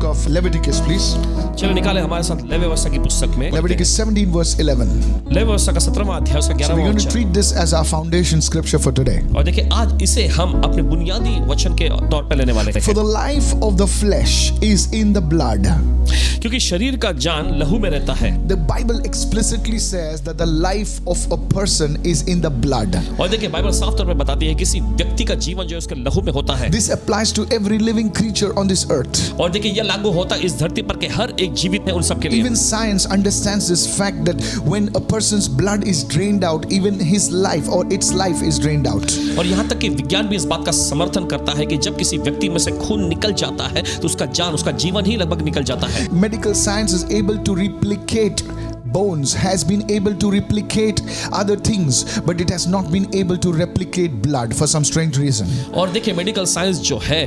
book of Leviticus, please. चलो निकाले हमारे साथ लेवी व्यवस्था की पुस्तक में Leviticus 17 verse 11. लेवी व्यवस्था का 17वां अध्याय उसका So we're 11वां going to वचन। treat this as our foundation scripture for today. और देखिए आज इसे हम अपने बुनियादी वचन के तौर पर लेने वाले For हैं, the life of the flesh is in the blood. क्योंकि शरीर का जान लहू में रहता है। The Bible explicitly says that the life of a person is in the blood. और देखिए बाइबल साफ तौर पे बताती है किसी व्यक्ति का जीवन जो है उसके लहू में होता है। This applies to every living creature on this earth. और देखिए यह लागू होता है इस धरती पर के हर एक जीवित है उन सब के लिए। Even science understands this fact that when a person's blood is drained out, even his life or its life is drained out. और यहाँ तक कि विज्ञान भी इस बात का समर्थन करता है कि जब किसी व्यक्ति में से खून निकल जाता है तो उसका जान, उसका जीवन ही लगभग निकल जाता है। Medical science is able to replicate bones, has been able to replicate other things, but it has not been able to replicate blood for some strange reason. और देखिए मेडिकल साइंस जो है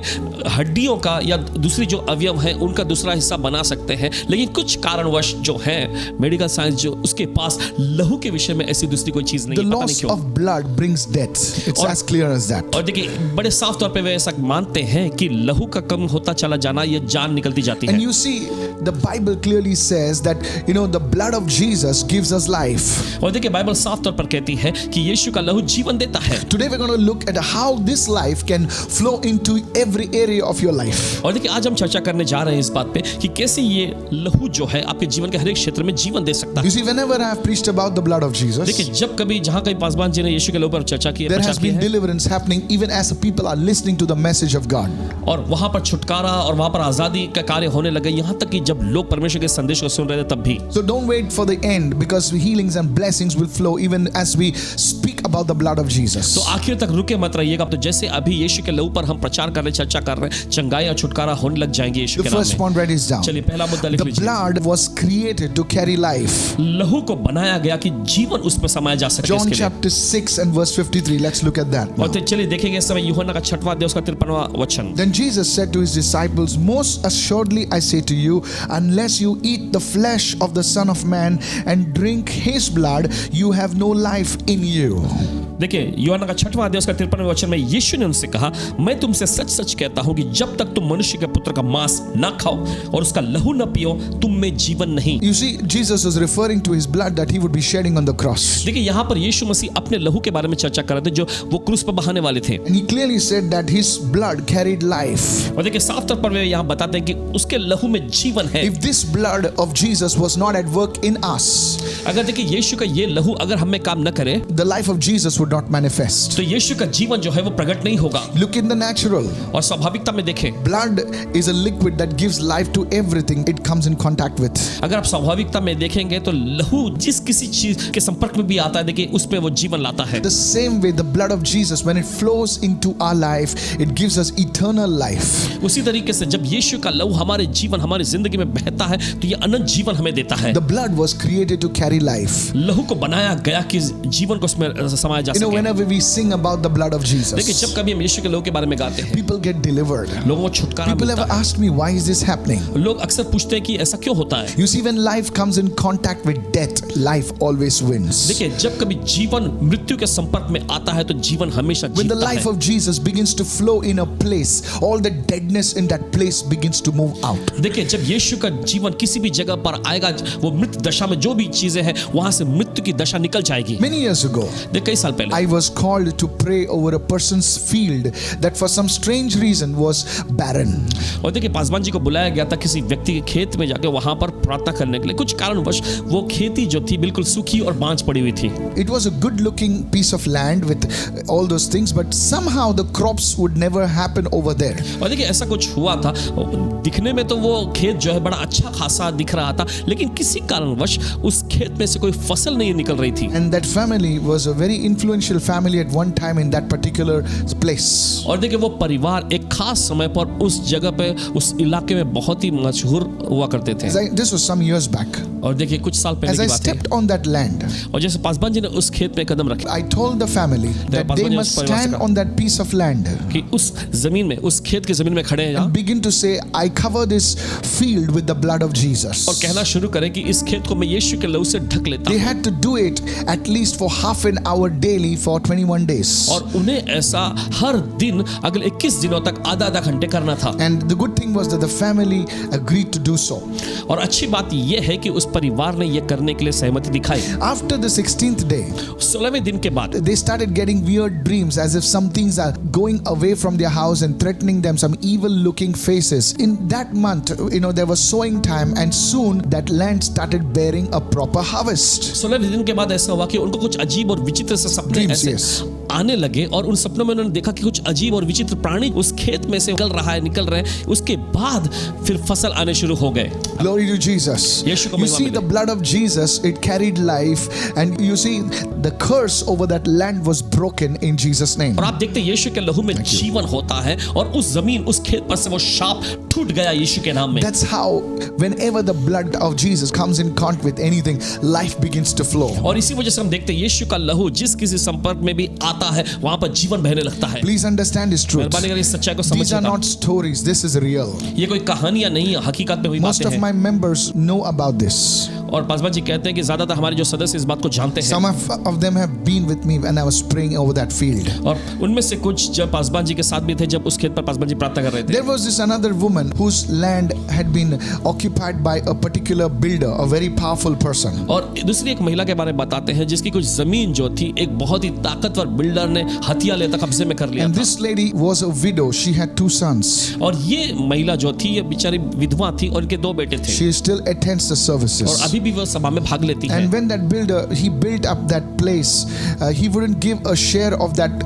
हड्डियों का या दूसरी जो अवयव है उनका दूसरा हिस्सा बना सकते हैं, लेकिन कुछ कारणवश जो है मेडिकल साइंस जो उसके पास लहू के विषय में ऐसी दूसरी कोई चीज नहीं The है, पता नहीं loss क्यों। of blood brings death. It's as clear as that. और देखिए बड़े साफ तौर पे वे ऐसा मानते हैं कि लहू का कम होता चला जाना ये जान निकलती जाती And है। you see, the Bible clearly says that, the blood of Jesus gives us life. और देखिए बाइबल साफ तौर पर कहती है कि यीशु का लहू जीवन देता है। Today we're going to look at how this life can flow into every area of your life. और देखिए आज हम चर्चा करने जा रहे हैं इस बात पे कि कैसे ये लहू जो है आपके जीवन के हर एक क्षेत्र में जीवन दे सकता है। You see, whenever I have preached about the blood of Jesus, देखिए जब कभी जहां कहीं पासवान जी ने यीशु के लहू पर चर्चा की है, there प्रचार has किया been है, deliverance happening even as the people are listening to the message of God. और वहां पर छुटकारा और वहां पर आजादी का कार्य होने लगा, यहां तक कि जब लोग परमेश्वर के संदेश को सुन रहे थे तब भी। So don't wait for the end, because healings and blessings will flow even as we speak about the blood of Jesus. तो आखिर तक रुके मत रहिएगा। तो जैसे अभी यीशु के लहू पर हम प्रचार कर रहे, चर्चा कर रहे, चंगाई और छुटकारा होने लग जाएंगे यीशु The के नाम first में। point, write this down. चलिए पहला मुद्दा लिख The लीजिए। blood was created to carry life. लहू को बनाया गया कि जीवन उस पर समाया जा सके। John इसके लिए। chapter 6 and verse 53. Let's look at that. और तो चलिए देखेंगे इस समय यूहन्ना का 6वां अध्याय उसका 53वां वचन। Then Jesus said to his disciples, "Most assuredly I say to you, unless you eat the flesh of the Son of Man and drink his blood, you have no life in you." देखिए यूहन्ना का 6वां अध्याय उसका 53वें वचन में यीशु ने उनसे कहा, मैं तुमसे सच सच कहता हूं कि जब तक तुम मनुष्य के पुत्र का मांस ना खाओ और उसका लहू न पियो, तुम में जीवन नहीं। You see, Jesus was referring to his blood that he would be shedding on the cross. देखिए यहाँ पर यीशु मसीह अपने लहू के बारे में चर्चा कर रहे थे जो वो क्रूस पर बहाने वाले थे। And he clearly said that his blood carried life. और देखिए साफ तौर पर वे यहाँ बताते हैं कि उसके लहू में जीवन है। If this blood of Jesus was not at work in us, अगर देखिए यीशु का ये लहू अगर हम में काम न करे the life of Jesus would not manifest. तो यीशु का जीवन जो है वो प्रकट नहीं होगा। Look in the natural. और स्वाभाविकता में देखें, Blood is a liquid that gives life to everything it comes in contact with. अगर आप स्वाभाविकता में देखेंगे तो लहू जिस किसी चीज के संपर्क में भी आता है, देखिए उस पे वो जीवन लाता है। The same way the blood of Jesus, when it flows into our life, it gives us eternal life. उसी तरीके से जब यीशु का लहू हमारे जीवन, हमारी जिंदगी में बहता है तो ये अनंत जीवन हमें देता है। The blood was created to carry life. लहू को बनाया गया कि जीवन को उसमें समाया जा सके। Whenever we sing about the blood of देखिए Jesus, जब कभी हम यीशु के लहू के बारे में गाते हैं, people get delivered. लोगों को छुटकारा People मिलता ever है। asked me, why is this happening? लोग अक्सर पूछते हैं कि ऐसा क्यों होता है। You see, when life comes in contact with death, life always wins. देखिए जब कभी जीवन मृत्यु के संपर्क में आता है तो जीवन हमेशा When the जीतता life है। of Jesus begins to flow in a place, all the deadness in that place begins to move out. देखिए जब यीशु का जीवन किसी भी जगह पर आएगा, वो मृत दशा में जो भी चीजें हैं वहां से मृत्यु की दशा निकल जाएगी। Many years ago, देख कई साल पहले I was called to pray over a person's field that for some strange reason was barren. और देखिए पासवान जी को बुलाया गया था किसी व्यक्ति के खेत में जाके वहां पर प्रार्थना करने के लिए। कुछ कारणवश वो खेती जो थी बिल्कुल सूखी और बांझ पड़ी हुई थी। It was a good looking piece of land with all those things, but somehow the crops would never happen over there. और देखिए ऐसा कुछ हुआ था, दिखने में तो वो खेत जो है बड़ा अच्छा खासा दिख रहा था, लेकिन किसी कारणवश उस खेत में से कोई फसल नहीं निकल रही थी। And that family was a very influential family at one time in that particular place. और देखिए वो परिवार एक खास समय पर उस जगह पे, उस इलाके में बहुत ही मशहूर हुआ करते थे। This was some years back. और देखिए कुछ साल पहले As की I बात stepped on that land, है। और जैसे पासवान जी ने उस खेत में कदम रखे I told the family that they must stand on that piece of land कि उस जमीन में, उस खेत की जमीन में खड़े हैं and begin to say, I cover this field with the blood of Jesus. और कहना शुरू करें कि इस खेत को मैं यीशु के लहू से ढक लेता They हूं। had to do it at least for half an hour daily daily for 21 days. और उन्हें ऐसा हर दिन अगले 21 दिनों तक आधा घंटे करना था। And the good thing was that the family agreed to do so. और अच्छी बात यह है कि उस परिवार ने यह करने के लिए सहमति दिखाई। After the 16th day, 16वें दिन के बाद they started getting weird dreams as if some things are going away from their house and threatening them, some evil looking faces. In that month, there was sowing time, and soon that land started bearing a proper harvest. 16वें दिन के बाद ऐसा हुआ कि उनको कुछ अजीब और विचित्र से सपने Dreams, ऐसे yes. आने लगे और उन सपनों में उन्होंने देखा कि कुछ अजीब और विचित्र प्राणी उस खेत में से निकल रहे हैं। उसके बाद फिर फसल आने शुरू हो गए। Glory to Jesus. यीशु को You महिमा see, मिले। the blood of Jesus, it carried life, and you see the curse over that land was broken in Jesus' name. और आप देखते हैं यीशु के लहू में जीवन होता है और उस जमीन उस खेत पर से वो शाप टूट गया यीशु के नाम में। That's how whenever the blood of Jesus comes in contact with anything, life begins to flow. और इसी वजह से हम देखते हैं यीशु का लहू जिस किसी संपर्क में भी आता है वहां पर जीवन बहने लगता है। Please understand this truth. मेहरबानी कर इस सच्चाई को These are समझिएगा। not stories, this is real. ये कोई कहानियां नहीं है, हकीकत में हुई Most बातें of हैं। my members know about this. और पासवान जी कहते हैं कि ज्यादातर हमारे जो सदस्य इस बात को जानते हैं। Some of them have been with me when I was praying over that field. और उनमें से कुछ जब पासवान जी के साथ भी थे जब उस खेत पर पासवान जी प्रार्थना कर रहे थे। There was this another woman whose land had been occupied by a particular builder, a very powerful person. और दूसरी एक महिला के बारे में बताते हैं जिसकी कुछ जमीन जो थी एक बहुत ही ताकतवर बिल्डर ने हथिया लेकर कब्जे में कर लिया And था। this lady was a widow. She had 2 sons. और ये महिला जो थी ये बेचारी विधवा थी और इनके 2 बेटे थे। She still attends the और services. अभी भी वो सभा में भाग लेती है। And when that builder, he built up that place, he wouldn't give a share of that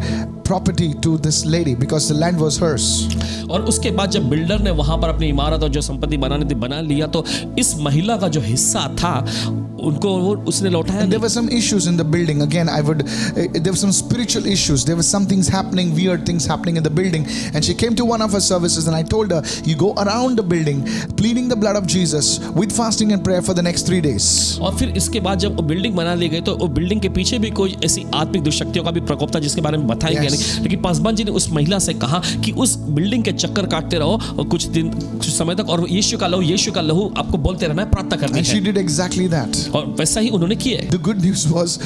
property to this lady because the land was hers. और उसके बाद जब बिल्डर ने वहां पर अपनी इमारत और जो संपत्ति बनानी थी बना लिया तो इस महिला का जो हिस्सा था उनको वो उसने लौटाया And there नहीं। were some issues in the building. Again, there were some spiritual issues. There were some things happening, weird things happening in the building. And she came to one of her services, and I told her, you go around the building, pleading the blood of Jesus with fasting and prayer for the next 3 days. और फिर इसके बाद जब वो building बना ली गई तो वो बिल्डिंग के पीछे भी कोई ऐसी आत्मिक दुष्शक्तियों का भी प्रकोप था जिसके बारे में बताएंगे Yes. नहीं। लेकिन पासवान जी ने उस महिला से कहा कि उस बिल्डिंग के चक्कर काटते रहो और कुछ समय तक और यीशु का लहू आपको बोलते रहना है, प्रार्थना करनी And she है। did exactly that. और वैसा ही उन्होंने किया। The good news was,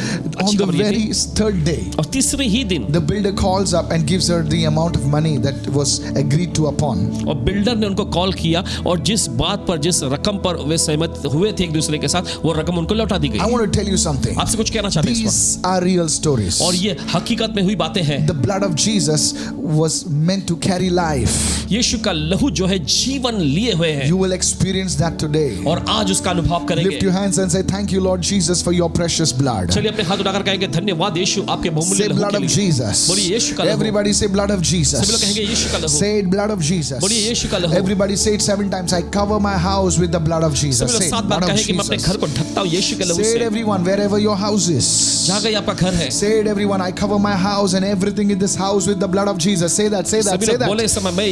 on the खबर ये very 3rd day, और तीसरे ही दिन the builder calls up and gives her the amount of money that was agreed to upon. और बिल्डर ने उनको कॉल किया और जिस बात पर जिस रकम पर वे सहमत हुए थे एक दूसरे के साथ वो रकम उनको लौटा दी I गई। want to tell you something. आपसे कुछ कहना चाहते हैं इस These are real stories. वक्त। और ये हकीकत में हुई बातें हैं। The blood of Jesus was meant to carry life. यीशु का लहू जो है जीवन लिए हुए है You will experience that today. और आज उसका अनुभव करेंगे। Lift your hands and say, thank you, Lord Jesus, for your precious blood. चलिए अपने हाथ उठाकर कहेंगे धन्यवाद यीशु आपके बहुमूल्य Say लहू blood के of लिए। Jesus. बोलिए यीशु का लहू। Everybody say blood of सभी लोग Jesus. कहेंगे यीशु का लहू। Say it, blood of Jesus. बोलिए यीशु का लहू। Everybody say it 7 times. I cover my house with the blood of सभी Jesus. लोग Say it, 7 bar blood of कहें कि मैं अपने Jesus. घर को ढकता हूँ यीशु के लहू Say it, से। everyone, wherever your house is. जहाँ कहीं आपका घर है Say it, everyone. I cover my house and everything in this house with the blood of Jesus. Say that, say that, सभी say लोग बोले that. इस समय मैं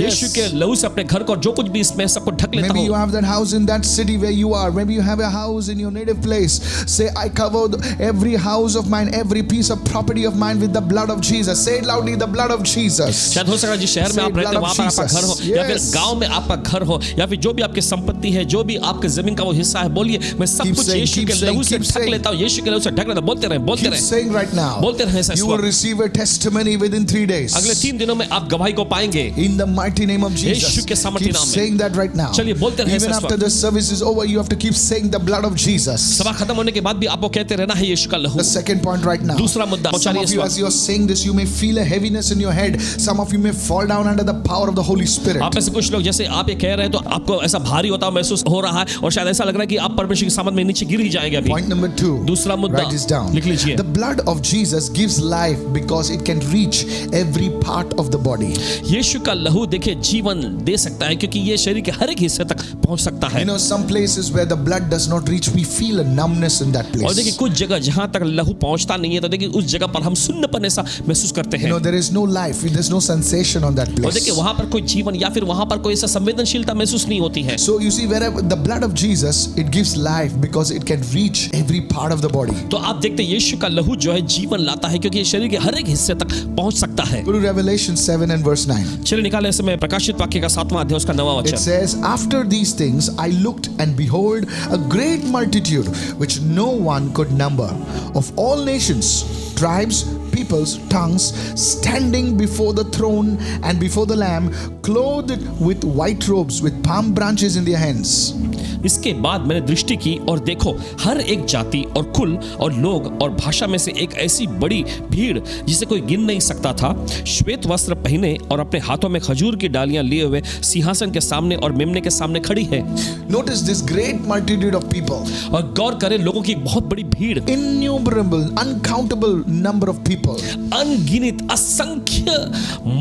यीशु के लहू से अपने घर को और जो कुछ भी इसमें सबको ढक लेता Maybe you हूँ। have that house in that city where you are. Maybe you have a house in your native place. Say, I cover every house of mine, every piece of property of mine with the blood of Jesus. Say it loudly, the blood of Jesus. शायद हो सकता है जिस शहर में Say आप रहते blood हो वहां of पर आपका घर हो Jesus. या फिर Yes. गांव में आपका घर हो या फिर जो भी आपकी संपत्ति है जो भी आपके जमीन का वो हिस्सा है बोलिए मैं सब Keep कुछ saying, यीशु keep के saying, लहू से keep ढक saying. लेता हूँ यीशु के लहू से ढक लेता हूँ बोलते Keep रहे saying right now. बोलते रहे ऐसा इस You will वक्त। receive a testimony within 3 days. अगले 3 दिनों में आप गवाही को पाएंगे In the mighty name of Jesus. यीशु के सामर्थी Keep नाम में। saying that right now. चलिए बोलते रहे Even इस after वक्त। the service is over, you have to keep saying the blood of Jesus. सभा खत्म होने के बाद भी आपको कहते रहना है यीशु का लहू। The second point right now. दूसरा मुद्दा Some पहुंचाइए of इस you, वक्त। as you're saying this, you may feel a heaviness in your head. Some of you may fall down under the power of the Holy Spirit. आप में से कुछ लोग जैसे आप ये कह रहे हैं तो आपको ऐसा भारी होता महसूस हो रहा है और शायद ऐसा लग रहा है कि आप परमेश्वर की सामत में नीचे गिर ही जाएंगे अभी। Point number 2. दूसरा मुद्दा Write this down. लिख लीजिए। The blood of Jesus gives life because it can reach every part of the body. यीशु का लहू देखिए जीवन दे सकता है क्योंकि ये शरीर के हर एक हिस्से तक पहुंच सकता है। You know, some places where the blood does not reach, we feel a numbness in that और देखिए place. कुछ जगह जहां तक लहू पहुंचता नहीं है तो देखिए उस जगह पर हम सुन्नपन ऐसा महसूस करते You हैं। know, there is no life, there's no sensation on that और place. देखिए वहां पर कोई जीवन या फिर वहां पर कोई ऐसा संवेदनशीलता महसूस नहीं होती है। So you see, wherever the blood of Jesus, it gives life because it can reach every part of the body. तो आप देखते हैं यीशु का लहू जो है जीवन लाता है क्योंकि ये शरीर के हर एक हिस्से तक पहुंच सकता है। Go to Revelation 7 and verse 9. चलिए निकाले इस समय प्रकाशित वाक्य का 7वां अध्याय उसका 9वां It वचन। says, after these things I looked and behold a great multitude which no one could number, of all nations, tribes, peoples, tongues, standing before the throne and before the Lamb, clothed with white robes, with palm branches in their hands. इसके बाद मैंने दृष्टि की और देखो, हर एक जाति और कुल और लोग और भाषा में से एक ऐसी बड़ी भीड़ जिसे कोई गिन नहीं सकता था, श्वेत वस्त्र पहने और अपने हाथों में खजूर की डालियां लिए हुए सिंहासन के सामने और मेमने के सामने खड़ी है। Notice this great multitude of people. और गौर करें, लोगों की एक बहुत बड़ी भीड़, Innumerable, uncountable number of people. अनगिनत, असंख्य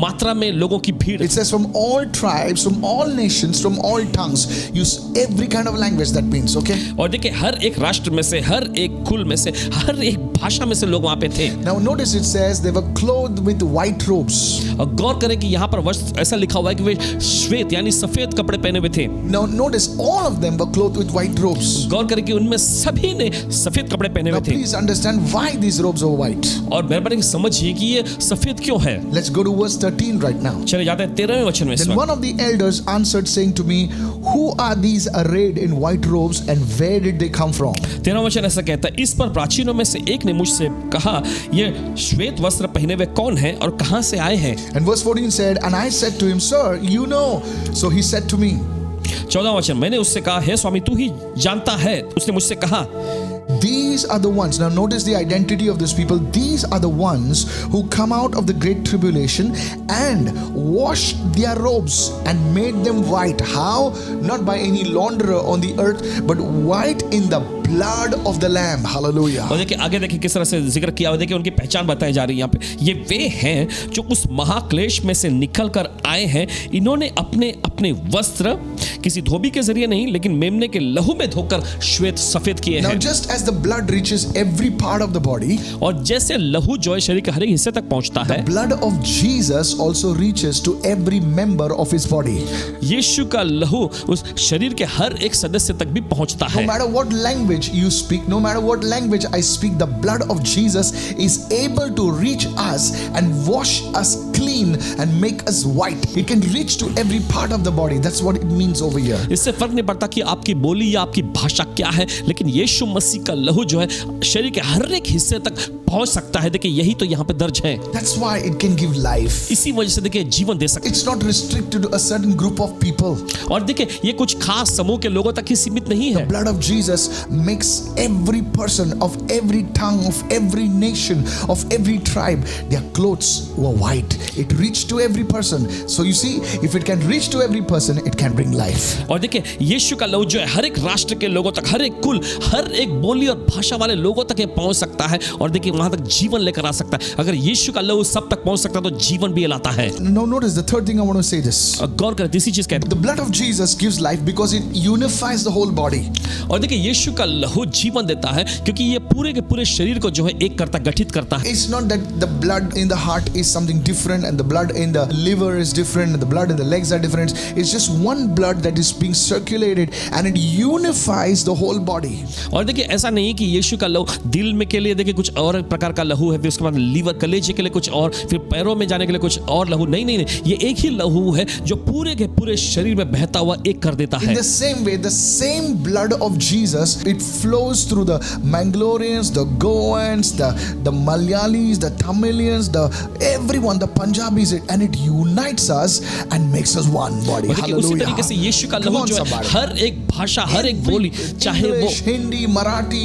मात्रा में लोगों की भीड़। It says from all tribes, from all nations, from all tongues. Use every kind of language that means, okay? और देखिए, हर एक राष्ट्र में से, हर एक कुल में से, हर एक भाषा में से लोग वहां पे थे। Now notice it says they were clothed with white robes. और गौर करें कि यहाँ पर वस्त्र ऐसा लिखा हुआ है कि वे श्वेत यानी सफेद कपड़े पहने हुए थे। Now notice all of them were clothed with white robes. गौर करें कि उनमें सभी ने सफेद कपड़े पहने Now हुए थे। please understand why these robes are white. और मेहरबानी समझिए कि ये सफेद क्यों है। Let's go to verse 13 right now. चले जाते हैं 13वें वचन में इस Then वक्त। one of the elders answered, saying to me, who are these arrayed in white robes, and where did they come from? 13वां वचन ऐसा कहता है, इस पर प्राचीनों में से एक ने मुझसे कहा, ये श्वेत वस्त्र पहने हुए कौन है और कहां से आए हैं? And verse 14 said, and I said to him, sir, you know. So he said to me, 14वां वचन, मैंने उससे कहा, हे स्वामी तू ही जानता है। उसने मुझसे कहा, these are the ones. Now notice the identity of these people. These are the ones who come out of the great tribulation and washed their robes and made them white. How? Not by any launderer on the earth, but white in the blood of the Lamb. Hallelujah. और देखिए आगे देखिए किस तरह से जिक्र किया हुआ, देखिए उनकी पहचान बताई जा रही है यहाँ पे। ये वे हैं जो उस महाक्लेश में से निकल कर आए हैं। इन्होंने अपने अपने वस्त्र किसी धोबी के जरिए नहीं, लेकिन मेमने के लहू में धोकर श्वेत सफेद किए Now हैं। just as the blood reaches every part of the body, और जैसे लहू जो है शरीर के हर एक हिस्से तक पहुंचता है, blood of Jesus also reaches to every member of his body. यीशु का लहू उस शरीर के हर एक सदस्य तक भी पहुंचता No है। matter what language you speak, no matter what language I speak, the blood of Jesus is able to reach us and wash us clean and make us white. It can reach to every part of the body. That's what it means over here. इससे फर्क नहीं पड़ता कि आपकी बोली या आपकी भाषा क्या है, लेकिन यीशु मसीह का लहू जो है शरीर के हर एक हिस्से तक पहुंच सकता है। देखिए यही तो यहाँ पे दर्ज है। That's why it can give life. इसी वजह से देखिए जीवन दे सकता है। It's not restricted to a certain group of people. और देखिए ये कुछ खास समूह के लोगों तक ही सीमित नहीं है। Blood of Jesus makes every person of every tongue, of every nation, of every tribe, their clothes were white. It reached to every person. So you see, if it can reach to every person, it can bring life. और देखिए यीशु का लहू जो है हर एक राष्ट्र के लोगों तक, हर एक कुल, हर एक बोली और भाषा वाले लोगों तक ये पहुंच सकता है और देखिए वहां तक जीवन लेकर आ सकता है। अगर यीशु का लहू सब तक पहुंच सकता है तो जीवन भी लाता है। Now notice the third thing I want to say this. और गौर करें तीसरी चीज कहते The blood of Jesus gives life because it unifies the whole body. हैं। और देखिए यीशु का लहू जीवन देता है क्योंकि ये पूरे के पूरे शरीर को जो है एक करता, गठित करता है। It's not that the blood in the heart is something different and the blood in the liver is different and the blood in the legs are different. It's just one blood that is being circulated and it unifies the whole body. और देखिए ऐसा नहीं कि यीशु का लहू दिल में के लिए देखिए कुछ और प्रकार का लहू है, फिर उसके बाद लीवर कलेजे के लिए कुछ और, फिर पैरों में जाने के लिए कुछ और लहू। नहीं नहीं नहीं, ये एक ही लहू है जो पूरे के पूरे शरीर में बहता हुआ एक कर देता In है। the same way, the same blood of Jesus, it flows through the Mangaloreans, the Goans, the Malayalis, the Tamilians, the everyone, the Punjabis, and it unites us and makes us one body. और देखिए उसी Hallelujah. तरीके से यीशु का Come लहू on, जो है somebody. हर एक भाषा, हर एक बोली, चाहे वो English, Hindi, Marathi,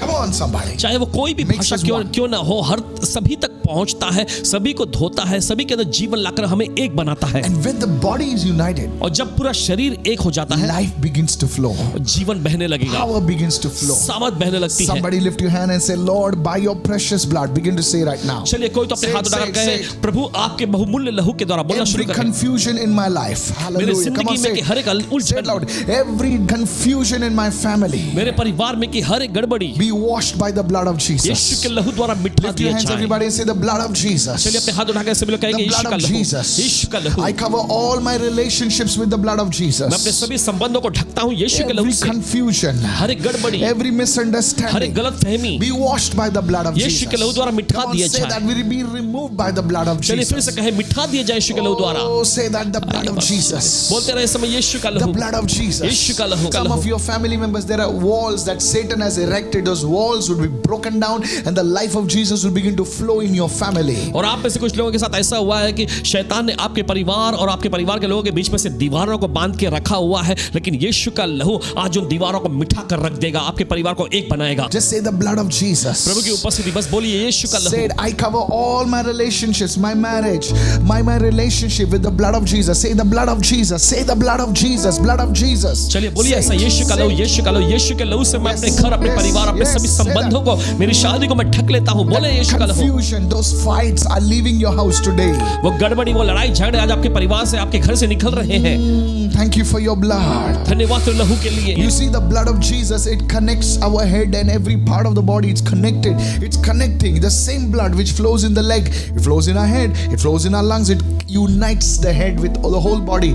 come on somebody. चाहे वो कोई भी Makes भाषा us one. क्यों ना हो, हर सभी तक पहुंचता है, सभी को धोता है, सभी के अंदर जीवन लाकर हमें एक बनाता है। And when the body is united, और जब पूरा शरीर एक हो जाता है, life begins to flow. जीवन बहने लगेगा, Power begins to flow. सामर्थ बहने लगती है। Somebody lift your hand and say, Lord, by your precious blood, begin to say right now. चलिए कोई तो अपने Say it, हाथ उठाकर say it, कहे, say it. प्रभु आपके बहुमूल्य लहू के द्वारा बोलना शुरू Every करें। confusion in my life. मेरे Hallelujah. Come जिंदगी on, में say कि it. हर एक Say it उलझन, loud. Every confusion in my family मेरे परिवार में की हर एक गड़बड़ी be washed by the blood of Yeshu Jesus. के लहू द्वारा मिटा Lift your दिया hands, जाए। everybody, and say the blood of Jesus. चलिए अपने हाथ उठाकर सभी लोग कहेंगे The यीशु blood का of लहू, Jesus. यीशु का लहू। I cover all my relationships with the blood of मैं अपने Jesus. सभी संबंधों को ढकता हूँ यीशु के लहू Every से। confusion, हर एक गड़बड़ी, every हर एक misunderstanding गलत फहमी be washed by the blood of यीशु के लहू Jesus. द्वारा मिटा Come on, दिया say जाए। that will be removed by the blood of चलिए फिर से Jesus. कहे मिटा दिया जाए यीशु के लहू द्वारा। Oh, say that the blood of Jesus. बोलते रहे इस समय यीशु का The लहू, blood of Jesus. यीशु का लहू। Some of your family members, there are walls that Satan has erected. Those walls would be broken down and the life of Jesus will begin to flow in your family. और आप में से कुछ लोगों के साथ ऐसा हुआ है कि शैतान ने आपके परिवार और आपके परिवार के लोगों के बीच में से दीवारों को बांध के रखा हुआ है, लेकिन यीशु का लहू आज उन दीवारों को मिटा कर रख देगा, आपके परिवार को एक बनाएगा। Just say the blood of Jesus. प्रभु की उपस्थिति, बस बोलिए यीशु का Say it, लहू। I cover all my relationships, my marriage, my relationship with the blood of Jesus. Say the blood of Jesus. Say the blood of Jesus. Blood of Jesus. चलिए बोलिए Say ऐसा, it, यीशु का say लहू, it. यीशु का लहू, यीशु के लहू से मैं अपने Yes, घर, अपने yes, परिवार, अपने yes, सभी say संबंधों को, मेरी शादी को मैं ढक लेता हूँ। बोले यीशु का लहू। Confusion, those fights are leaving your house today. वो गड़बड़ी, वो लड़ाई झगड़े आज आपके परिवार से, आपके घर से निकल रहे हैं। Thank you for your blood. धन्यवाद तेरे लहू के लिए। You see the blood of Jesus, it connects our head and every part of the body. It's connected. It's connecting. The same blood which flows in the leg, it flows in our head, it flows in our lungs. It unites the head with the whole body.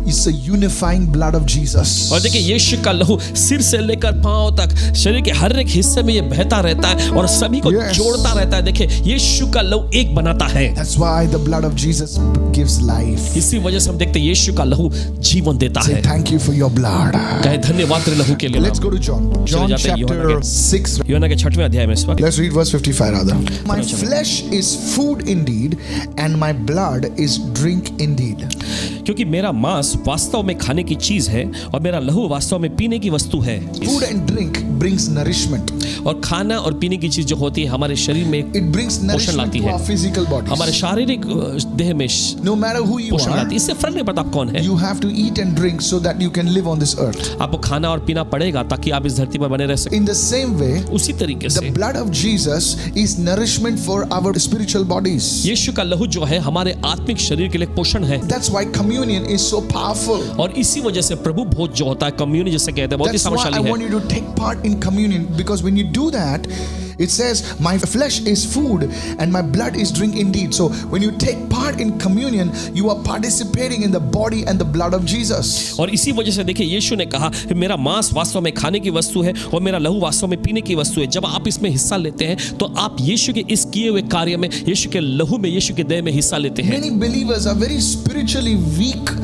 It's a unifying blood of Jesus. और देखिए यीशु का लहू सिर से लेकर पांव तक शरीर के हर एक हिस्से में ये बहता रहता है और सभी को Yes. जोड़ता रहता है। देखिए यीशु का लहू एक बनाता है। That's why the blood of Jesus gives life. इसी वजह से हम देखते हैं यीशु का लहू जीवन देता Say है। thank you for your blood. कहे धन्यवाद तेरे लहू के लिए। Let's go to John. John जाते हैं यूहन्ना chapter के- 6. यूहन्ना के 6वें अध्याय में इस वक्त। Let's read verse 55 rather. My flesh is food indeed, and my blood is drink indeed. क्योंकि मेरा मांस वास्तव में खाने की चीज है और मेरा लहू वास्तव में पीने की वस्तु है। Food and drink brings nourishment. और खाना और पीने की चीज जो होती है हमारे शरीर में It brings nourishment लाती to है। our physical हमारे bodies. शारीरिक देह में No matter who you पोषण are, लाती है। इससे फर्क नहीं पड़ता आप कौन है, you have to eat and drink so that you can live on this earth. आपको खाना और पीना पड़ेगा ताकि आप इस धरती पर बने रह सकें। In the same way, उसी तरीके the से blood of Jesus is nourishment for our spiritual bodies. यीशु का लहू जो है हमारे आत्मिक शरीर के लिए पोषण है। That's why communion is so powerful. और इसी वजह से प्रभु भोज जो होता है, कम्युनियन जिसे कहते हैं, बहुत ही That's why I सामर्थ्यशाली want है। you to take part in communion, because when you do that, it says my flesh is food and my blood is drink indeed. So when you take part in communion, you are participating in the body and the blood of Jesus. और इसी वजह से देखिए यीशु ने कहा कि मेरा मांस वास्तव में खाने की वस्तु है और मेरा लहू वास्तव में पीने की वस्तु है। जब आप इसमें हिस्सा लेते हैं तो आप यीशु के इस किए हुए कार्य में, यीशु के लहू में, यीशु के देह में हिस्सा लेते हैं। Many believers are very spiritually weak,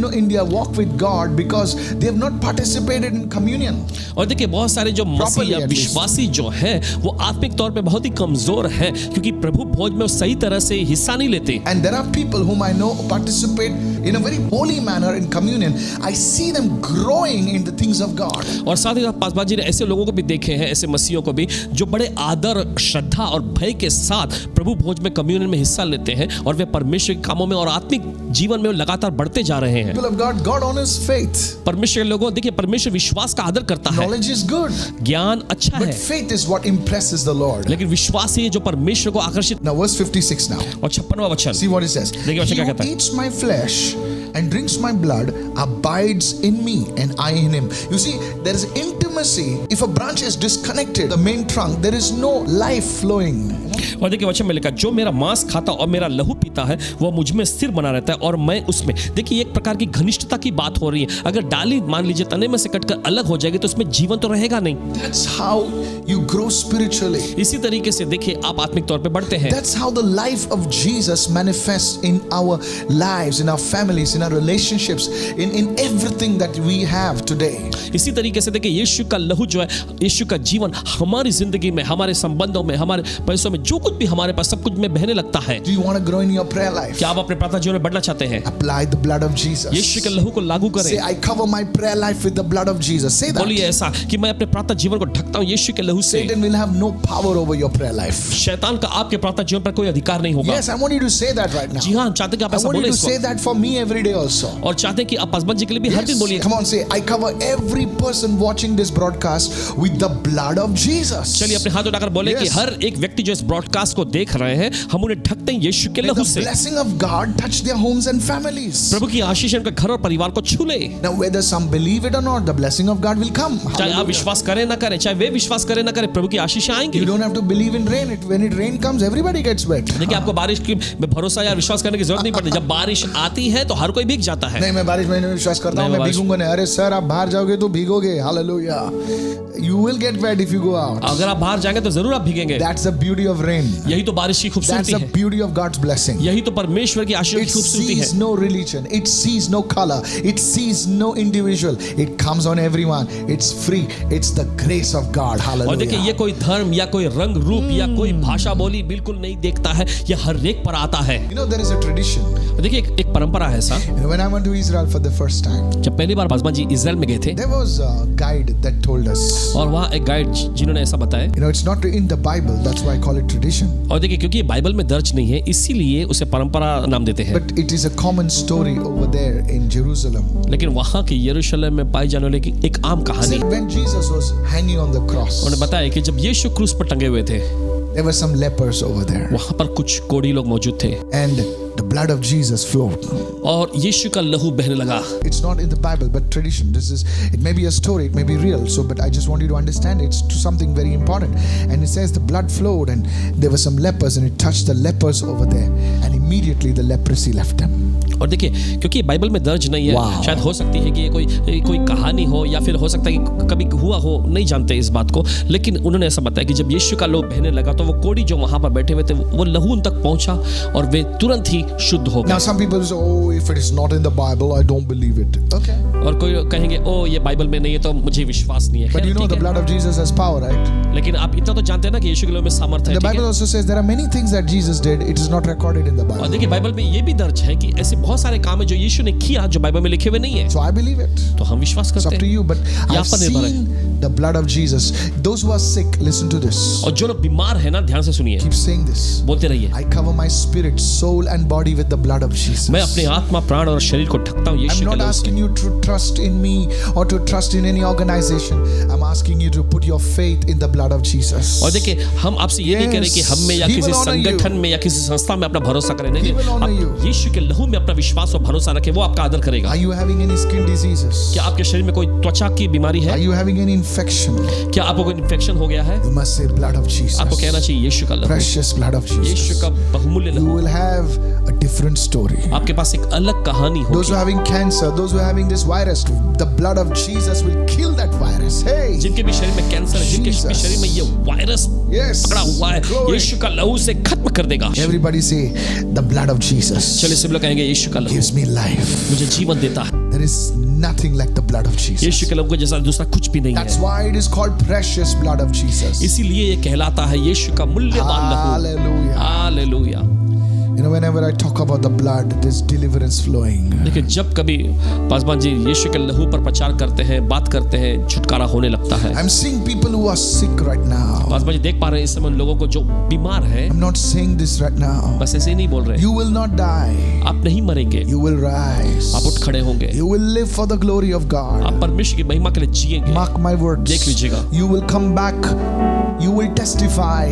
in their walk with God, because they have not participated in communion. और देखिए बहुत सारे जो मसीह Properly, या at least. विश्वासी जो है वो आत्मिक तौर पे बहुत ही कमजोर है, क्योंकि प्रभु भोज में वो सही तरह से हिस्सा नहीं लेते। And there are people whom I know participate in a very holy manner in communion. I see them growing in the things of God. और साथ ही साथ पासवान जी ने ऐसे लोगों को भी देखे हैं, ऐसे मसीहों को भी, जो बड़े आदर, श्रद्धा और भय के साथ प्रभु भोज में कम्युनियन में हिस्सा लेते हैं और वे परमेश्वर के कामों में और आत्मिक जीवन में लगातार बढ़ते जा रहे हैं। People of God, God honors faith. परमेश्वर के लोगों, देखिए परमेश्वर विश्वास का आदर करता है, Knowledge is good, ज्ञान अच्छा but है, faith is what impresses the Lord. लेकिन विश्वास ही है जो परमेश्वर को आकर्षित। Now verse 56 now. और 56वां वचन, See what it says. He देखिए वचन क्या who कहता है। eats my flesh and drinks my blood abides in me and I in him. You see, there is intimacy. If a branch is disconnected, the main trunk, there is no life flowing. और देखिए वचन में लिखा, जो मेरा मांस खाता और मेरा लहू पीता है वह मुझ में स्थिर बना रहता है और मैं उसमें। देखिए एक प्रकार की घनिष्ठता की बात हो रही है। अगर डाली मान लीजिए तने में से कटकर अलग हो जाएगी तो उसमें जीवन तो रहेगा नहीं। That's how you grow spiritually. इसी तरीके से देखिए आप आत्मिक तौर पे बढ़ते हैं। That's how the life of Jesus manifests in our lives, in our families, in our relationships, in everything that we have today. इसी तरीके से देखिए यीशु का लहू जो है, यीशु का जीवन हमारी जिंदगी में, हमारे संबंधों में, हमारे पैसों में, जो कुछ भी हमारे पास, सब कुछ में बहने लगता है। Do you want to grow in your prayer life? क्या आप अपने प्रार्थना जीवन में बढ़ना चाहते हैं? Apply the blood of Jesus. यीशु के लहू को लागू करें। Say, I cover my prayer life with the blood of Jesus. Say that. बोलिए ऐसा कि मैं अपने प्रार्थना जीवन को ढकता हूँ यीशु के लहू से। Satan will have no power over your prayer life. शैतान का आपके प्रार्थना जीवन पर कोई अधिकार नहीं होगा। Yes, I want you to say that right now. जी हाँ, हम चाहते हैं कि आप I ऐसा want you बोले to इस say वक्त। that for me every day also. और चाहते हैं कि आप पासवान जी के लिए भी हर दिन बोलिए। Come on, say, I cover every person watching this broadcast with the blood of Jesus. चलिए अपने हाथ उठाकर बोले कि Yes. हर एक व्यक्ति जो इस ब्रॉडकास्ट को देख रहे हैं, हम उन्हें ढकते हैं यीशु के May लहू the से। blessing of God touch their homes and families. प्रभु की आशीष उनके घर और परिवार को छू ले। Now, whether some believe it or not, the blessing of God will come. चाहे आप Hallelujah. विश्वास करें ना करें, चाहे वे विश्वास करें ना करें, प्रभु की आशीष आएंगी। You don't have to believe in rain. When it rain comes, everybody gets wet. देखिए आपको बारिश की में भरोसा या विश्वास करने की जरूरत नहीं पड़ती। जब बारिश आती है तो हर कोई भीग जाता है। नहीं, मैं बारिश में नहीं विश्वास करता हूँ, नहीं, मैं बारिश- भीगूंगा नहीं। अरे सर, आप बाहर जाओगे तो भीगोगे। Hallelujah. You will get wet if you go out. अगर आप बाहर जाएंगे तो जरूर आप भीगेंगे। That's the beauty of rain. यही तो बारिश की That's खूबसूरती the है, beauty of God's blessing. यही तो परमेश्वर की आशीष It की खूबसूरती है। sees no religion. It sees no color. It sees no individual. It comes on everyone. It's free. It's the grace of God. और देखिए, ये Hallelujah. कोई धर्म या कोई रंग रूप या कोई भाषा बोली बिल्कुल नहीं देखता है, ये हर एक पर आता है। You know, there is a tradition. देखिए, एक परंपरा है ऐसा। You know, when I went to Israel for the first time, जब पहली बार पासवान जी इजराइल में गए थे, there was a guide that told us. और वहाँ एक गाइड जिन्होंने ऐसा बताया, You know, it's not in the Bible. That's why I call it tradition. और देखिए, क्योंकि ये बाइबल में दर्ज नहीं है, इसीलिए उसे परंपरा नाम देते हैं। But it is a common story over there in Jerusalem. लेकिन वहाँ के यरूशलेम में पाई जाने वाली एक आम कहानी, See, when Jesus was hanging on the cross, उन्होंने बताया कि जब यीशु क्रूस पर टंगे हुए थे, there were some lepers over there, वहाँ पर कुछ कोढ़ी लोग मौजूद थे, and the blood of Jesus flowed. और यीशु का लहू बहने लगा। It's not in the Bible, but tradition. It may be a story, it may be real. So, but I just want you to understand it's something very important. And it says the blood flowed, and there were some lepers, and it touched the lepers over there, and immediately the leprosy left them. और देखिए, क्योंकि Bible में दर्ज नहीं है, Wow. शायद हो सकती है कि ये कोई कहानी हो, या फिर हो सकता है कि कभी हुआ हो, नहीं जानते इस बात को, लेकिन उन्होंने ऐसा बताया कि जब यीशु का लहू बहने लगा तो वो कोढ़ी जो वहां पर बैठे हुए थे, वो लहू उन तक पहुंचा और वे तुरंत ही शुद्ध हो Now, गए। some people say, "Oh, if it is not in the Bible, I don't believe it." Okay, और कोई कहेंगे, ओ ये बाइबल में नहीं है तो मुझे विश्वास नहीं है। but you खैर, know ठीक the है। blood of Jesus has power, right? लेकिन आप इतना तो जानते हैं ना कि यीशु के लहू में सामर्थ्य है, The ठीक Bible है? also says there are many things that Jesus did. It is not recorded in the और Bible. देखिए, बाइबल में ये भी दर्ज है कि ऐसे बहुत सारे काम है जो यीशु ने किया जो बाइबल में लिखे हुए नहीं है, So I believe it. तो हम विश्वास It's करते up to हैं। you, but यहाँ I've पर निर्भर है। seen the blood of Jesus. Those who are sick, listen to this. और जो लोग बीमार है ना, ध्यान से सुनिए, Keep saying this. बोलते रहिए, I cover my spirit, soul, and body with the blood of Jesus. मैं अपने आत्मा, प्राण और शरीर को ढकता हूँ I'm यीशु के not लहू से। asking you to trust in me or to trust in any organization. I'm asking you to put your faith in the blood of Jesus. और देखिए, हम आपसे ये नहीं कह रहे कि हम में या He किसी will honor you. संगठन में या किसी संस्था में अपना भरोसा करें, नहीं, He will honor you. आप यीशु के लहू में अपना विश्वास और भरोसा रखें, वो आपका आदर करेगा। Are you having any skin diseases? क्या आपके शरीर में कोई त्वचा की बीमारी Are है? you having any infection? क्या आपको कोई इन्फेक्शन हो गया है? You must say blood of आपको कहना Jesus. चाहिए यीशु का लहू, Precious blood of Yeshu Jesus. का बहुमूल्य You लहू। will have a different story. आपके पास एक अलग कहानी Those who होगी। are having cancer, those who are having this virus, the blood of Jesus will kill that virus. Hey, जिनके भी शरीर में कैंसर है, जिनके भी Jesus. शरीर में ये वायरस yes. पकड़ा हुआ है, Glory. यीशु का लहू से खत्म कर देगा। Everybody say, the blood of Jesus चलिए सब लोग कहेंगे, यीशु का लहू gives me life. मुझे जीवन देता है। There is nothing like the blood of Jesus. यीशु के लहू के जैसा दूसरा कुछ भी नहीं That's है। why it is called precious blood of Jesus. इसीलिए ये कहलाता है यीशु का मूल्यवान लहू। Hallelujah. Hallelujah. You know, whenever I talk about the blood, there's deliverance flowing. देखिए, जब कभी पासवान जी यीशु के लहू पर प्रचार करते हैं, बात करते हैं, छुटकारा होने लगता है। I'm seeing people who are sick right now. Paswan ji देख पा रहे हैं इस समय उन लोगों को जो बीमार है। I'm not saying this right now. बस ऐसे ही नहीं बोल रहे, You will not die. आप नहीं मरेंगे, You will rise. आप उठ खड़े होंगे, You will live for the glory of God. आप परमेश्वर की महिमा के लिए जिएंगे। Mark my words. देख लीजिएगा। You will come back. You will testify.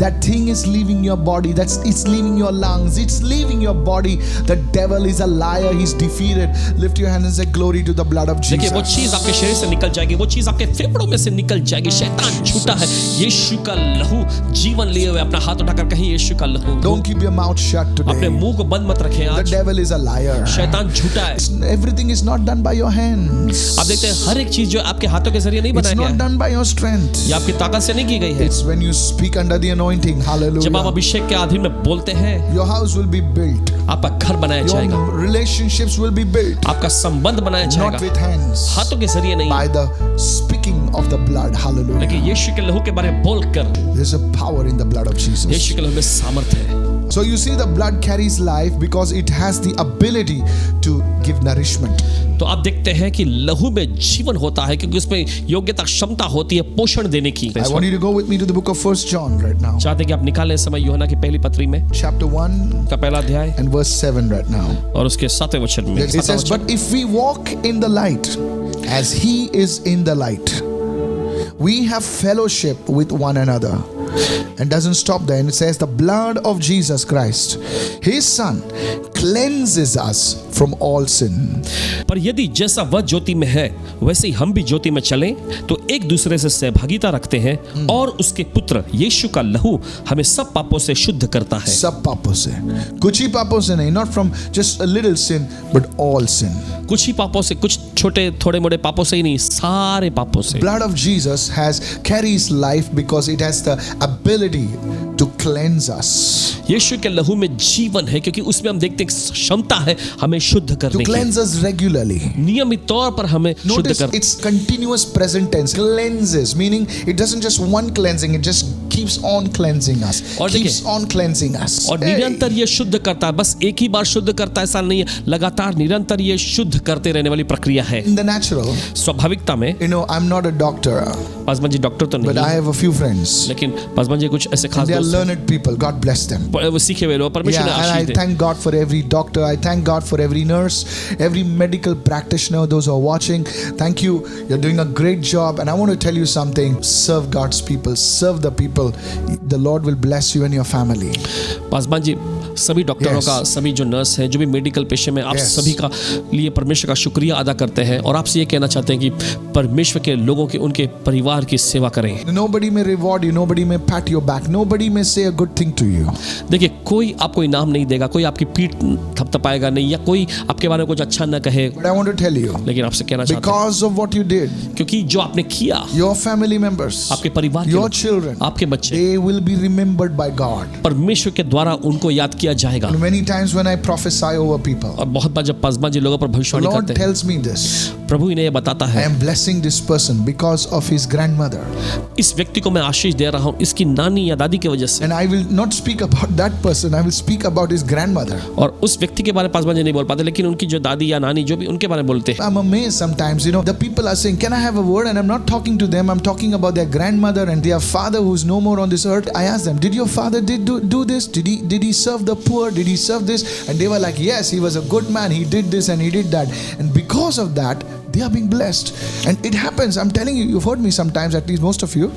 That thing is leaving your body. It's leaving your lungs. It's leaving your body. The devil is a liar. He's defeated. Lift your hand and say glory to the blood of देखिए, वो Jesus. चीज आपके शरीर से निकल जाएगी, वो चीज आपके फेफड़ों में से निकल जाएगी। शैतान झूठा है, यीशु का लहू जीवन लिए हुए। अपना हाथ उठाकर कहीं यीशु का लहू। Don't keep your mouth shut अपने today. मुंह को बंद मत रखें The आज। devil is a liar. शैतान झूठा है। Everything is not done by your hands. आप देखते हैं हर एक चीज जो आपके हाथों के जरिए नहीं It's बनाया गया not है, done by your strength. ये आपकी ताकत से नहीं की गई है। It's when you speak under the anointing. जब आप Hallelujah. अभिषेक के अधीन में बोलते हैं, Your house will be built. आपका घर बनाया जाएगा, Your relationships will be built. आपका संबंध बनाया Not जाएगा, with hands. हाथों के जरिए नहीं, By the speaking of the blood. Hallelujah. लेकिन यीशु के लहू के बारे में बोलकर There's a power in the blood of Jesus. यीशु के लहू में सामर्थ है। So you see, the blood carries life because it has the ability to give nourishment. तो आप देखते हैं कि लहू में जीवन होता है क्योंकि उसमें योग्यता, क्षमता होती है पोषण देने की। I want you to go with me to the book of 1 John right now. चाहते हैं कि आप निकालें समय यूहन्ना की पहली पत्री में Chapter 1 का पहला अध्याय and verse 7 right now. और उसके 7वें वचन में। It says, but if we walk in the light as he is in the light, we have fellowship with one another. And doesn't stop there. And it says the blood of Jesus Christ, his son, cleanses us from all sin. पर यदि जैसा वह ज्योति में है वैसे ही हम भी ज्योति में चलें तो एक दूसरे से सहभागिता रखते हैं और उसके पुत्र यीशु का लहू हमें सब पापों से शुद्ध करता है। सब पापों से, कुछ ही पापों से नहीं, not from just a little sin but all sin. कुछ ही पापों से, कुछ छोटे थोड़े मोटे पापों से ही नहीं, सारे पापों से। Blood of Jesus carries life because it has the ability to cleanse us, यीशु के लहू में जीवन है, क्योंकि उसमें हम देखते हैं क्षमता है हमें शुद्ध to करने की, cleanse us regularly. नियमित तौर पर हमें शुद्ध Notice कर। it's continuous present tense. Cleanses, meaning it doesn't just one cleansing, it just keeps on cleansing us. और Keeps on cleansing us. और Hey. निरंतर ये शुद्ध करता है, बस एक ही बार शुद्ध करता है ऐसा नहीं है, लगातार निरंतर ये शुद्ध करते रहने वाली प्रक्रिया है। In the natural, स्वाभाविकता में you know, I'm not a doctor, Paswan ji doctor तो but नहीं I है, have a few friends. लेकिन पासवान जी कुछ ऐसे खास They are दोस्त हैं, learned people. God bless them. वो सीखे हुए लोग, परमेश्वर ने Yeah, and Ashish I they. thank God for every doctor. I thank God for every nurse, every medical practitioner, those who are watching. Thank you. You're doing a great job. And I want to tell you something. Serve God's people. Serve the people. The Lord will bless you and your family. Paswan ji सभी डॉक्टरों Yes. का, सभी जो nurse हैं, जो भी medical पेशे में, आप Yes. सभी का लिए परमेश्वर का शुक्रिया अदा करते हैं और आपसे ये कहना चाहते हैं कि परमेश्वर के लोगों के, उनके परिवार की सेवा करें। Nobody may reward you. Nobody may pat your back. Nobody may say a good thing to you. देखिए, कोई आपको इनाम नहीं देगा, कोई आपकी पीठ थपथपाएगा नहीं, या कोई आपके बारे में कुछ अच्छा न कहे, But I want to tell you, लेकिन आपसे कहना चाहते हैं because of what you did, क्योंकि जो आपने किया, your family members, आपके परिवार के your लोग, children, आपके बच्चे they will be remembered by God. परमेश्वर के द्वारा उनको याद किया जाएगा। And many times when I prophesy over people, और बहुत बार जब पासवान जी लोगों पर the भविष्यवाणी Lord करते हैं, tells me this. प्रभु इन्हें ये बताता I है, am blessing this person because of his grandmother. इस व्यक्ति को मैं आशीष दे रहा हूँ इसकी नानी या दादी की वजह से, And I will not speak about that person. I will speak about his grandmother. और उस व्यक्ति के बारे में पासवान जी नहीं बोल पाते, लेकिन उनकी जो दादी या नानी जो भी, उनके बारे में बोलते हैं। I'm amazed sometimes, you know, the people are saying, can I have a word? And I'm not talking to them. I'm talking about their grandmother and their father who's no more on this earth. I asked them, did your father do this? Did he serve the poor? Did he serve this? And they were like, yes, he was a good man. He did this and he did that. And because of that, they are being blessed. And it happens. I'm telling you, you've heard me sometimes, at least most of you.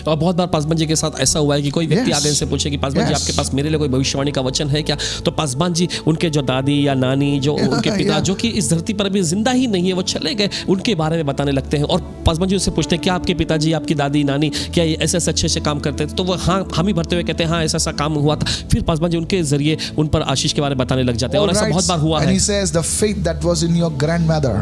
और बहुत बार पासवान जी के साथ ऐसा हुआ है कि कोई व्यक्ति Yes. आगे से पूछे कि पासवान जी Yes. आपके पास मेरे लिए कोई भविष्यवाणी का वचन है क्या, तो पासवान जी उनके जो दादी या नानी, जो उनके पिता Yeah. जो कि इस धरती पर अभी जिंदा ही नहीं है, वो चले गए, उनके बारे में बताने लगते हैं। और पासवान जी उससे पूछते हैं, क्या आपके पिताजी, आपकी दादी, नानी क्या ये ऐसे ऐसे अच्छे काम करते थे? तो वो हाँ हामी भरते हुए कहते हैं, हाँ ऐसा ऐसा काम हुआ था। फिर पासवान जी उनके जरिए उन पर आशीष के बारे में बताने लग जाते हैं, और ऐसा Alright. बहुत बार हुआ And है। he says, the faith that was in your grandmother,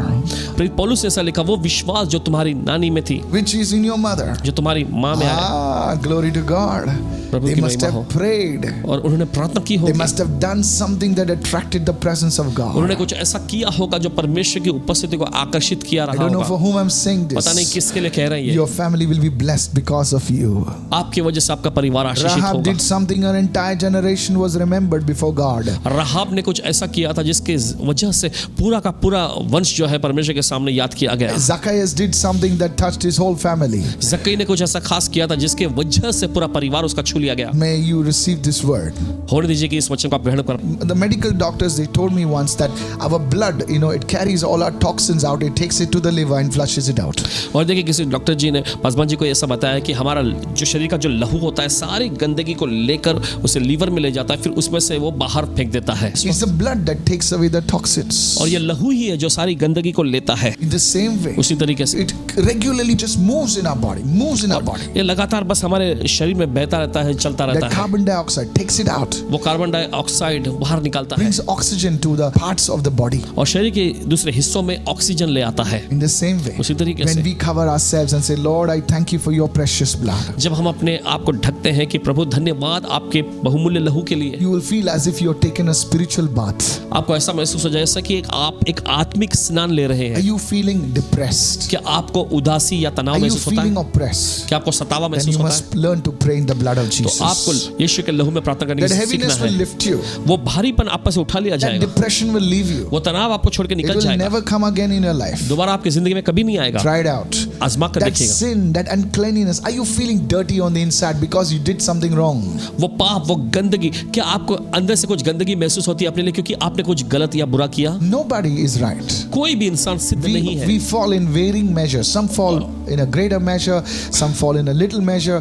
प्रेरित पौलुस ने ऐसा लिखा, वो विश्वास जो तुम्हारी नानी में थी, which is in your mother. जो तुम्हारी माँ में आया, Ah, glory to God. Prabhu They की must महिमा have हो। prayed. और उन्होंने प्रार्थना की They होगी, must have done something that attracted the presence of God. उन्होंने कुछ ऐसा किया होगा जो परमेश्वर की उपस्थिति को आकर्षित किया I रहा don't know होगा। for whom I'm saying पता नहीं this. किसके लिए कह रहे हैं ये। Your family will be blessed because of you. आपकी वजह से आपका परिवार आशीषित Rahab होगा। did something, her entire generation was remembered before God. राहाब ने कुछ ऐसा किया था जिसके वजह से पूरा का पूरा वंश जो है परमेश्वर के सामने याद किया गया। Zacchaeus did something that touched his whole family. जक्कई ने कुछ ऐसा खास किया था जिसके वजह से पूरा परिवार उसका छू लिया गया। May you receive this word. होने दीजिए कि इस वचन को आप ग्रहण कर। The medical doctors, they told me once that our blood, you know, it carries all our toxins out. It takes it to the liver and flushes it out. और देखिए किसी डॉक्टर जी ने पासवान जी को ऐसा बताया कि हमारा जो शरीर का जो लहू होता है सारी गंदगी को लेकर उसे लीवर में ले जाता है, फिर उसमें से वो बाहर फेंक देता है। It's the blood that takes away the toxins. और ये लहू ही है जो सारी गंदगी को लेता है। In the same way, उसी तरीके से it regularly just moves in our body, moves in our body. ये लगातार बस हमारे शरीर में बहता रहता है, चलता रहता That है। carbon dioxide takes it out, वो कार्बन डाइऑक्साइड बाहर निकालता है brings oxygen to the parts of the body. और शरीर के दूसरे हिस्सों में ऑक्सीजन ले आता है। In the same way, उसी तरीके when से we cover ourselves and say, Lord, I thank you for your precious blood, जब हम अपने आप को ढकते हैं कि प्रभु धन्यवाद आपके बहुमूल्य लहू के लिए, you will feel as if you're taking a spiritual bath. आपको ऐसा महसूस हो जाए जैसा कि आप एक आत्मिक स्नान ले रहे Are हैं। you feeling depressed? क्या आपको उदासी या तनाव Are you महसूस होता feeling है? oppressed? क्या आपको सतावा Then महसूस you होता है? must learn to pray in the blood of तो Jesus. आपको यीशु के लहू में प्रार्थना करने That की सीखना heaviness will है। lift you. वो भारीपन आप पर से उठा लिया That जाएगा, depression will leave you. वो तनाव आपको छोड़ के It निकल will जाएगा, never come again in your life. दोबारा आपकी जिंदगी में कभी नहीं आएगा। Try it out. आजमा कर That देखिएगा। sin, that uncleanliness, are you feeling dirty on the inside because you did something wrong? वो पाप, वो गंदगी, क्या आपको अंदर से कुछ गंदगी महसूस होती है अपने लिए क्योंकि आपने कुछ गलत या बुरा किया? Nobody is right. कोई भी इंसान सिद्ध नहीं है। We fall in varying measures. Some fall in a greater measure, some fall in a little measure.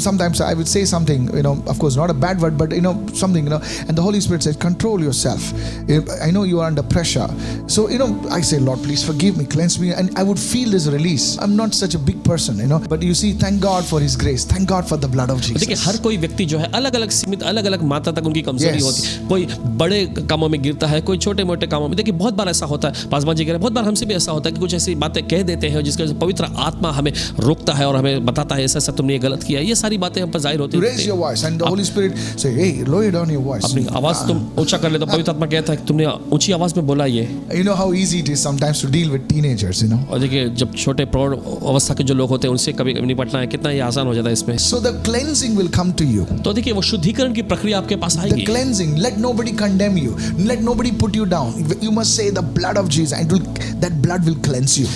Sometimes I would say something, you know, of course, not a bad word, but you know, something, you know, and the Holy Spirit said, control yourself. I know you are under pressure. So, you know, I say, Lord, please forgive me, cleanse me, and I would feel this release. I'm not such a big person, you know, but you see, thank God for His grace. Thank God for the blood of देखिए Jesus. हर कोई व्यक्ति जो है अलग अलग सीमित, अलग अलग मात्रा तक उनकी कमजोरी Yes. होती है। कोई बड़े कामों में गिरता है, कोई छोटे मोटे कामों में। देखिए बहुत बार ऐसा होता है, पासवान जी कह रहे हैं, बहुत बार हमसे भी ऐसा होता है ताकि कुछ ऐसी बातें कह देते हैं जिसके वजह से पवित्र आत्मा हमें रोकता है और हमें बताता है ऐसा ऐसा तुमने ये गलत किया। ये सारी बातें हम पर जाहिर होती You raise your voice and the Holy Spirit say, hey, lower down your voice. अपनी आवाज तुम ऊंचा कर ले तो पवित्र आत्मा कहता है कि तुमने ऊंची आवाज में बोला ये। You know how easy it is sometimes to deal with teenagers, you know. और देखिए जब छोटे प्रौढ़ अवस्था के जो लोग होते हैं उनसे कभी निपटना है कितना ये आसान हो जाता है इसमें। So the cleansing will come to you. तो देखिए वो शुद्धिकरण की प्रक्रिया आपके पास The आएगी। cleansing, let nobody condemn you. Let nobody put you down. You must say the blood of Jesus and that blood will cleanse you.